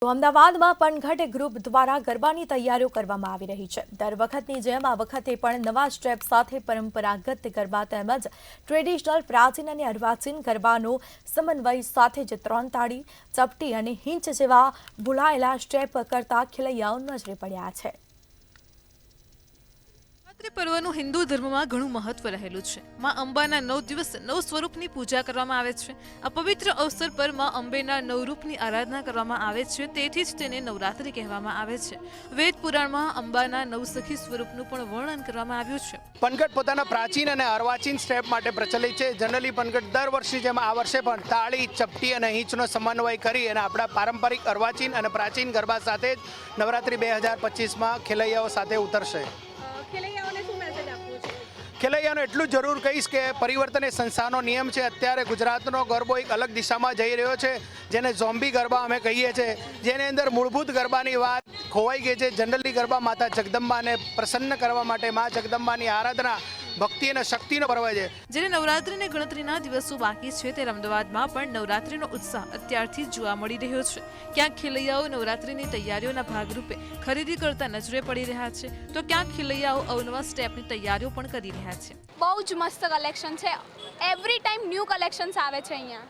અમદાવાદમાં પનઘટ ગ્રુપ દ્વારા ગરબાની તૈયારીઓ કરવામાં આવી રહી છે। દર વખતની જેમ આ વખતે પણ નવા સ્ટેપ સાથે પરંપરાગત ગરબા તેમજ ટ્રેડિશનલ પ્રાચીન અને અર્વાચીન ગરબાનો સમન્વય સાથે જ ત્રણ તાળી, ચપટી અને હિંચ જેવા ભૂલાયેલા સ્ટેપ કરતા ખેલૈયાઓ નજરે પડ્યા છે। નવરાત્રિ પર્વનું હિન્દુ ધર્મમાં ઘણું મહત્વ રહેલું છે। માં અંબાના 9 દિવસ 9 સ્વરૂપની પૂજા કરવામાં આવે છે। આ પવિત્ર અવસર પર માં અંબેના 9 રૂપની આરાધના કરવામાં આવે છે, તેથી જ તેને નવરાત્રિ કહેવામાં આવે છે। વેદ પુરાણમાં અંબાના 9 સખી સ્વરૂપનું પણ વર્ણન કરવામાં આવ્યું છે। પનઘટ પોતાના પ્રાચીન અને અર્વાચીન સ્ટેપ માટે પ્રચલિત છે। જનરલી પનઘટ દર વર્ષની જેમ આ વર્ષે પણ તાળી, ચપટી અને હિંચનો સમન્વય કરી અને આપણા પારંપરિક અર્વાચીન અને પ્રાચીન ગરબા સાથે જ નવરાત્રિ 2025માં ખેલૈયાઓ સાથે ઉતરશે। ખેલૈયાનો એટલું જરૂર કહીશ કે પરિવર્તન એ સંસારનો નિયમ છે। અત્યારે ગુજરાતનો ગરબો એક અલગ દિશામાં જઈ રહ્યો છે, જેને ઝોમ્બી ગરબા અમે કહીએ છીએ, જેની અંદર મૂળભૂત ગરબાની વાત ખોવાઈ ગઈ છે। જનરલી ગરબા માતા જગદંબાને પ્રસન્ન કરવા માટે મા જગદંબાની આરાધના, ભક્તિ અને શક્તિનો પર્વ છે। જ્યારે નવરાત્રિને ગણતરીના દિવસો બાકી છે ત્યારે અમદાવાદમાં પણ નવરાત્રિનો ઉત્સાહ અત્યારથી જોવા મળી રહ્યો છે। ક્યાંક ખેલૈયાઓ નવરાત્રિની તૈયારીઓના ભાગરૂપે ખરીદી કરતા નજરે પડી રહ્યા છે, તો ક્યાંક ખેલૈયાઓ અવનવા સ્ટેપની તૈયારીઓ પણ કરી રહ્યા છે। બહુ જ મસ્ત કલેક્શન છે। એવરી ટાઈમ ન્યૂ કલેક્શન્સ આવે છે અહીંયા।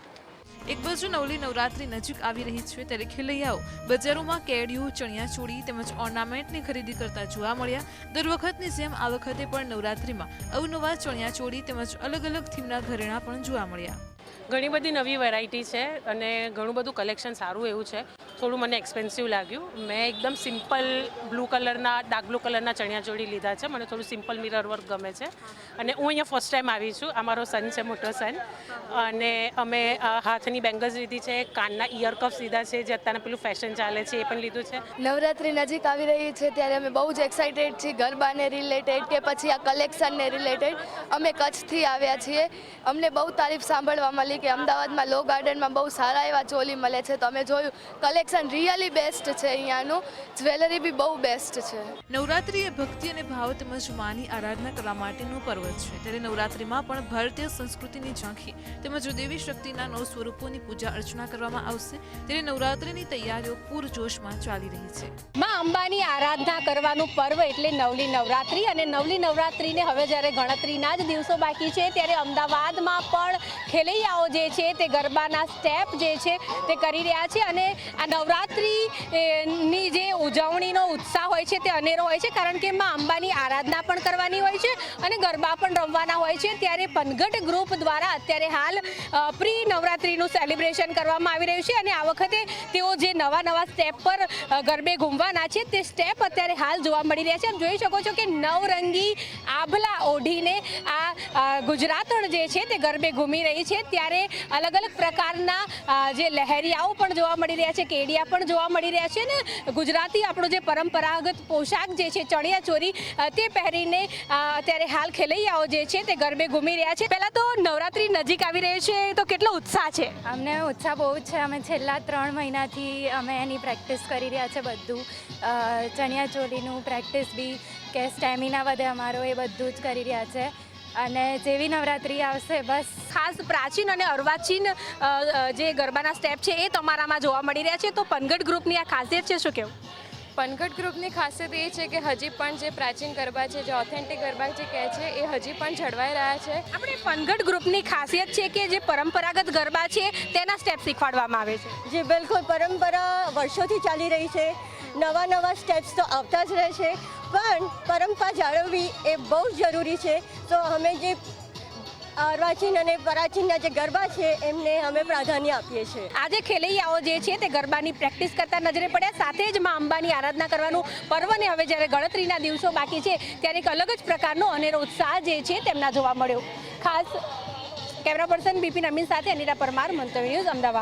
એક બાજુ નવલી નવરાત્રિ નજીક આવી રહી છે ત્યારે ખેલૈયાઓ બજારોમાં કેડિયું, ચણિયાચોળી તેમજ ઓર્નામેન્ટની ખરીદી કરતા જોવા મળ્યા। દર વખતની જેમ આ વખતે પણ નવરાત્રિમાં અવનવા ચણિયાચોળી તેમજ અલગ અલગ થીમના ઘરેણાં પણ જોવા મળ્યા। ઘણી બધી નવી વેરાયટી છે અને ઘણું બધું કલેક્શન સારું એવું છે। થોડું મને એક્સપેન્સિવ લાગ્યું। મેં એકદમ સિમ્પલ બ્લુ કલરના, ડાર્ક બ્લુ કલરના ચણિયાચોળી લીધા છે। મને થોડું સિમ્પલ મિરર વર્ક ગમે છે અને હું અહીંયા ફર્સ્ટ ટાઈમ આવી છું। આ મારો સન છે, મોટો સન, અને અમે હાથની બેંગલ્સ લીધી છે, કાનના ઇયર કપ્સ લીધા છે, જે અત્યારે પેલું ફેશન ચાલે છે એ પણ લીધું છે। નવરાત્રિ નજીક આવી રહી છે ત્યારે અમે બહુ જ એક્સાઇટેડ છીએ ગરબાને રિલેટેડ કે પછી આ કલેક્શનને રિલેટેડ। અમે કચ્છથી આવ્યા છીએ। અમને બહુ તારીફ સાંભળવા મળી કે અમદાવાદમાં લો ગાર્ડનમાં બહુ સારા એવા ચોલી મળે છે, તો અમે જોયું કલેક્શન રિયલી બેસ્ટ છે। અહીંયાનું જ્વેલરી બી બહુ બેસ્ટ છે। નવરાત્રિ એ ભક્તિ અને ભાવ તેમજ માની આરાધના કરવા માટેનું પર્વ છે, ત્યારે નવરાત્રિમાં પણ ભારતીય સંસ્કૃતિની ઝાંખી તેમજ દેવી શક્તિના 9 સ્વરૂપોની પૂજા અર્ચના કરવામાં આવશે। ત્યારે નવરાત્રિની તૈયારીઓ પૂરજોશમાં ચાલી રહી છે। માં અંબાની આરાધના કરવાનું પર્વ એટલે નવલી નવરાત્રિ, અને નવલી નવરાત્રિને હવે જ્યારે ગણતરીના જ દિવસો બાકી છે ત્યારે અમદાવાદમાં પણ ખેલૈયાઓ જે છે તે ગરબાના સ્ટેપ જે છે તે કરી રહ્યા છે। અને આ નવરાત્રિની જે ઉજવણીનો ઉત્સાહ હોય છે તે અનેરો હોય છે, કારણ કે માં અંબાની આરાધના પણ કરવાની હોય છે અને ગરબા પણ રમવાના હોય છે। ત્યારે પનઘટ ગ્રુપ દ્વારા અત્યારે હાલ પ્રી નવરાત્રિનું સેલિબ્રેશન કરવામાં આવી રહ્યું છે અને આ વખતે તેઓ જે નવા સ્ટેપ પર ગરબે ઘૂમવાના છે તે સ્ટેપ અત્યારે હાલ જોવા મળી રહ્યા છે। આપ જોઈ શકો છો કે નવરંગી આભલા ઓઢીને આ ગુજરાતણ જે છે તે ગરબે ઘૂમી રહી છે। ત્યારે અલગ અલગ પ્રકારના જે લહેરિયાઓ પણ જોવા મળી રહ્યા છે, કેડિયા પણ જોવા મળી રહ્યા છે ને ગુજરાતી આપણો જે પરંપરાગત પોશાક જે છે ચણિયાચોળી તે પહેરીને અત્યારે હાલ ખેલૈયાઓ જે છે તે ગરબે ઘૂમી રહ્યા છે। પહેલાં તો નવરાત્રિ નજીક આવી રહી છે તો કેટલો ઉત્સાહ છે? અમને ઉત્સાહ બહુ જ છે। અમે છેલ્લા 3 મહિનાથી અમે એની પ્રેક્ટિસ કરી રહ્યા છે। બધું ચણિયાચોળીનું પ્રેક્ટિસ બી કે સ્ટેમિના વધે અમારો, એ બધું જ કરી રહ્યા છે। અને જેવી નવરાત્રિ આવશે બસ ખાસ પ્રાચીન અને અર્વાચીન જે ગરબાના સ્ટેપ છે એ તમારામાં જોવા મળી રહ્યા છે, તો પનઘટ ગ્રુપની આ ખાસિયત છે, શું કહેવું? પનઘટ ગ્રુપની ખાસિયત એ છે કે હજી પણ જે પ્રાચીન ગરબા છે, જે ઓથેન્ટિક ગરબા જે કહે છે, એ હજી પણ જળવાઈ રહ્યા છે। આપણે પનઘટ ગ્રુપની ખાસિયત છે કે જે પરંપરાગત ગરબા છે તેના સ્ટેપ શીખવાડવામાં આવે છે। જે બિલકુલ પરંપરા વર્ષોથી ચાલી રહી છે। નવા સ્ટેપ્સ તો આવતા જ રહેશે, પણ પરંપરા જાળવવી એ બહુ જ જરૂરી છે। તો અમે જે અર્વાચીન અને પ્રાચીનના જે ગરબા છે એમને અમે પ્રાધાન્ય આપીએ છીએ। આજે ખેલૈયાઓ જે છે તે ગરબાની પ્રેક્ટિસ કરતા નજરે પડ્યા, સાથે જ માં અંબાની આરાધના કરવાનું પર્વને હવે જ્યારે ગણતરીના દિવસો બાકી છે ત્યારે એક અલગ જ પ્રકારનો અનેરો ઉત્સાહ જે છે તેમના જોવા મળ્યો। ખાસ કેમેરા પર્સન બિપિન અમીન સાથે અનિતા પરમાર, મંતવ્ય ન્યૂઝ, અમદાવાદ।